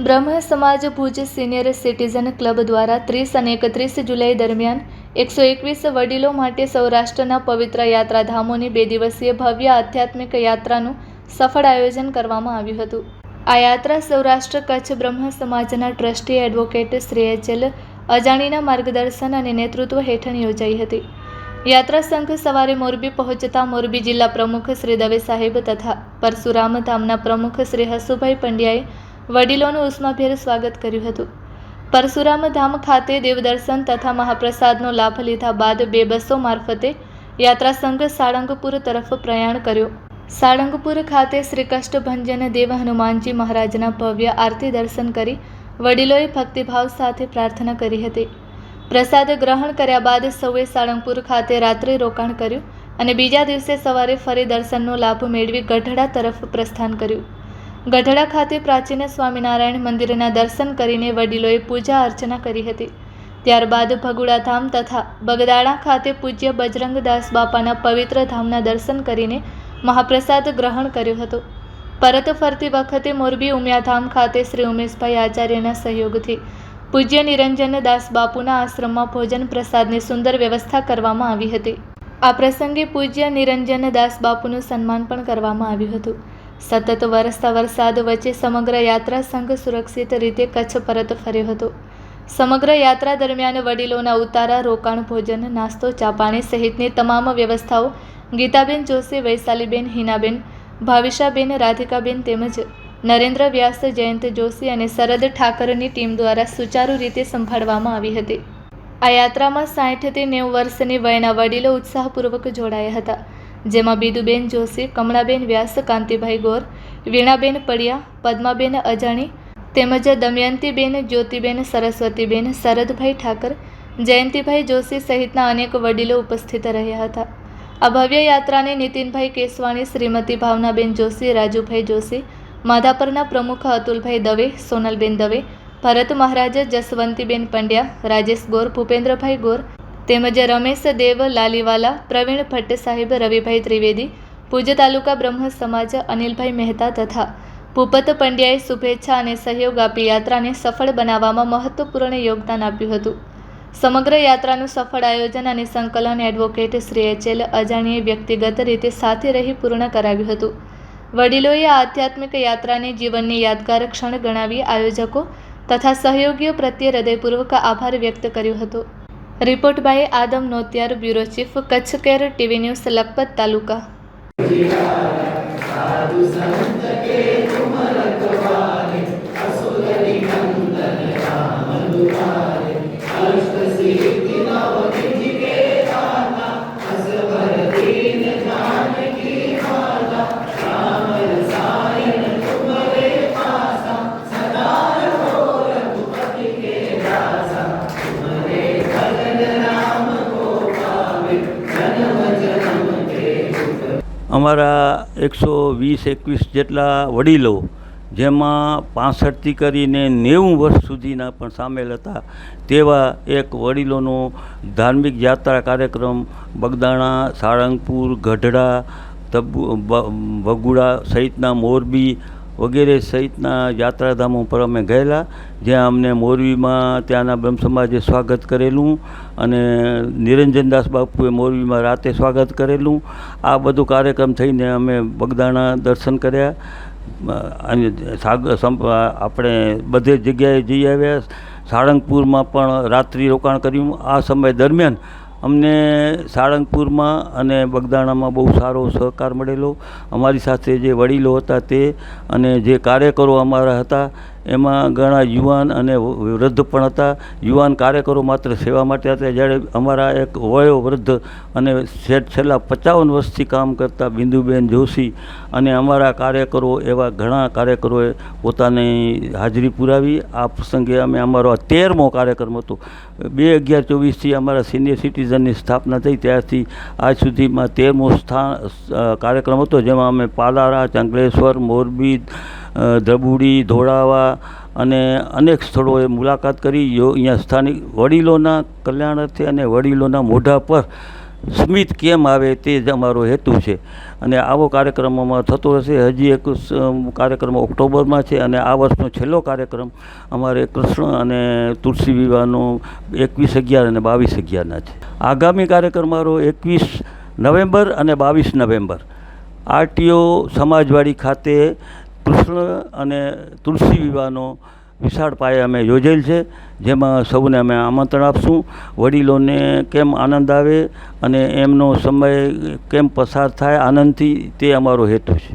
બ્રહ્મ સમાજ Bhuj senior citizen club દ્વારા 30 અને 31 જુલાઈ દરમિયાન 121 વડીલો માટે સૌરાષ્ટ્રના પવિત્ર યાત્રાધામોની 2 દિવસીય ભવ્ય આધ્યાત્મિક યાત્રાનું સફળ આયોજન કરવામાં આવ્યું હતું. આ યાત્રા સૌરાષ્ટ્ર કચ્છ બ્રહ્મ સમાજના ટ્રસ્ટી એડવોકેટ શ્રી એચ.એલ. અજાણીના માર્ગદર્શન અને નેતૃત્વ હેઠળ યોજાઈ હતી. યાત્રા સંઘ સવારે મોરબી પહોંચતા મોરબી જિલ્લા પ્રમુખ શ્રી દવે સાહેબ તથા પરશુરામ ધામના પ્રમુખ શ્રી હસુભાઈ પંડ્યાએ વડીલોનું ઉષ્માભેર સ્વાગત કર્યું હતું. પરશુરામ ધામ ખાતે દેવદર્શન તથા મહાપ્રસાદનો લાભ લીધા બાદ 2 બસો મારફતે યાત્રા સંઘ સાળંગપુર તરફ પ્રયાણ કર્યો. સાળંગપુર ખાતે શ્રી કષ્ટભંજન દેવ હનુમાનજી મહારાજના ભવ્ય આરતી દર્શન કરી વડીલોએ ભક્તિભાવ સાથે પ્રાર્થના કરી હતી. પ્રસાદ ગ્રહણ કર્યા બાદ સૌએ સાળંગપુર ખાતે રાત્રિ રોકાણ કર્યું અને બીજા દિવસે સવારે ફરી દર્શનનો લાભ મેળવી ગઢડા તરફ પ્રસ્થાન કર્યું. ગઢડા ખાતે પ્રાચીન સ્વામિનારાયણ મંદિરના દર્શન કરીને વડીલોએ પૂજા અર્ચના કરી હતી. ત્યારબાદ ભગુડા ધામ તથા બગદાણા ખાતે પૂજ્ય બજરંગદાસ બાપાના પવિત્ર ધામના દર્શન કરીને મહાપ્રસાદ ગ્રહણ કર્યો હતો. પરત ફરતી વખતે મોરબી ઉમિયાધામ ખાતે શ્રી ઉમેશભાઈ આચાર્યના સહયોગથી પૂજ્ય નિરંજનદાસ બાપુના આશ્રમમાં ભોજન પ્રસાદની સુંદર વ્યવસ્થા કરવામાં આવી હતી. આ પ્રસંગે પૂજ્ય નિરંજનદાસ બાપુનું સન્માન પણ કરવામાં આવ્યું હતું. સતત વરસતા વરસાદ વચ્ચે સમગ્ર યાત્રા સંઘ સુરક્ષિત રીતે કચ્છ પરત ફર્યો હતો. સમગ્ર યાત્રા દરમિયાન વડીલોના ઉતારા, રોકાણ, ભોજન, નાસ્તો, ચા પાણી સહિતની તમામ વ્યવસ્થાઓ ગીતાબેન જોશી, વૈશાલીબેન, હિનાબેન, ભાવિશાબેન, રાધિકાબેન તેમજ નરેન્દ્ર વ્યાસ, જયંત જોશી અને શરદ ઠાકરની ટીમ દ્વારા સુચારુ રીતે સંભાળવામાં આવી હતી. આ યાત્રામાં 60 થી 90 વર્ષની વયના વડીલો ઉત્સાહપૂર્વક જોડાયા હતા, જેમાં બીદુબેન જોશી, કમળાબેન વ્યાસ, કાંતિભાઈ ગોર, વીણાબેન પડિયા, પદ્માબેન અજાણી તેમજ દમયંતીબેન, જ્યોતિબેન, સરસ્વતીબેન, શરદભાઈ ઠાકર, જયંતિભાઈ જોશી સહિતના અનેક વડીલો ઉપસ્થિત રહ્યા હતા. આ ભવ્ય યાત્રાને નીતિનભાઈ કેસવાણી, શ્રીમતી ભાવનાબેન જોશી, રાજુભાઈ જોશી, માધાપરના પ્રમુખ અતુલભાઈ દવે, સોનલબેન દવે, ભરત મહારાજ, જસવંતીબેન પંડ્યા, રાજેશ ગોર, ભૂપેન્દ્રભાઈ ગોર તેમજ રમેશ દેવ લાલીવાલા, પ્રવીણ ભટ્ટ સાહેબ, રવિભાઈ ત્રિવેદી, ભુજ તાલુકા બ્રહ્મ સમાજ અનિલભાઈ મહેતા તથા ભૂપત પંડ્યાએ શુભેચ્છા અને સહયોગ આપી યાત્રાને સફળ બનાવવામાં મહત્વપૂર્ણ યોગદાન આપ્યું હતું. સમગ્ર યાત્રાનું સફળ આયોજન અને સંકલન એડવોકેટ શ્રી એચ.એલ. અજાણીએ વ્યક્તિગત રીતે સાથે રહી પૂર્ણ કરાવ્યું હતું. વડીલોએ આ આધ્યાત્મિક યાત્રાને જીવનની યાદગાર ક્ષણ ગણાવી આયોજકો તથા સહયોગીઓ પ્રત્યે હૃદયપૂર્વક આભાર વ્યક્ત કર્યો હતો. Report by Adam Notiyar, bureau chief, Kutch care, TV news, Lakhpat taluka. અમારા 120-121 જેટલા વડીલો, જેમાં 65થી કરીને 90 વર્ષ સુધીના પણ સામેલ હતા, તેવા એક વડીલોનો ધાર્મિક યાત્રા કાર્યક્રમ બગદાણા, સાળંગપુર, ગઢડા, ભગુડા સહિતના મોરબી વગેરે સહિતના યાત્રાધામો પર અમે ગયેલા, જ્યાં અમને મોરબીમાં ત્યાંના બ્રહ્મ સમાજે સ્વાગત કરેલું અને નિરંજનદાસ બાપુએ મોરબીમાં રાતે સ્વાગત કરેલું. આ બધું કાર્યક્રમ થઈને અમે બગદાણા દર્શન કર્યા અને આપણે બધે જગ્યાએ જઈ આવ્યા. સાળંગપુરમાં પણ રાત્રિ રોકાણ કર્યું. આ સમય દરમિયાન અમને સાળંગપુરમાં અને બગદાણામાં બહુ સારો સહકાર મળેલો. અમારી સાથે જે વડીલો હતા તે અને જે કાર્યકરો અમારા હતા એમાં ઘણા યુવાન અને વૃદ્ધ પણ હતા. યુવાન કાર્યકરો માત્ર સેવા માટે હતા, જ્યારે અમારા એક વયોવૃદ્ધ અને છેલ્લા 55 વર્ષથી કામ કરતા બિંદુબેન જોશી અને અમારા કાર્યકરો એવા ઘણા કાર્યકરોએ પોતાની હાજરી પુરાવી. આ પ્રસંગે અમે અમારો 13મો કાર્યક્રમ હતો. 2/11/24થી અમારા સિનિયર સિટીઝનની સ્થાપના થઈ ત્યારથી આજ સુધીમાં 13મો કાર્યક્રમ હતો, જેમાં અમે પાલારા, ચંગલેશ્વર, મોરબી, ધબુડી, ધોળાવા અને અનેક સ્થળોએ મુલાકાત કરી. અહીંયા સ્થાનિક વડીલોના કલ્યાણ અર્થે અને વડીલોના મોઢા પર સ્મિત કેમ આવે તે જ અમારો હેતુ છે અને આવો કાર્યક્રમ અમારો થતો રહેશે. હજી એક કાર્યક્રમ ઓક્ટોબરમાં છે અને આ વર્ષનો છેલ્લો કાર્યક્રમ અમારે કૃષ્ણ અને તુલસી વિવાહનો 21/11 અને 22/11ના છે. આગામી કાર્યક્રમ મારો 21 નવેમ્બર અને 22 નવેમ્બર RTO સમાજવાડી ખાતે કૃષ્ણ અને તુલસી વિવાહનો વિશાળ પાયે અમે યોજેલ છે, જેમાં સૌને અમે આમંત્રણ આપશું. વડીલોને કેમ આનંદ આવે અને એમનો સમય કેમ પસાર થાય આનંદથી, તે અમારો હેતુ છે.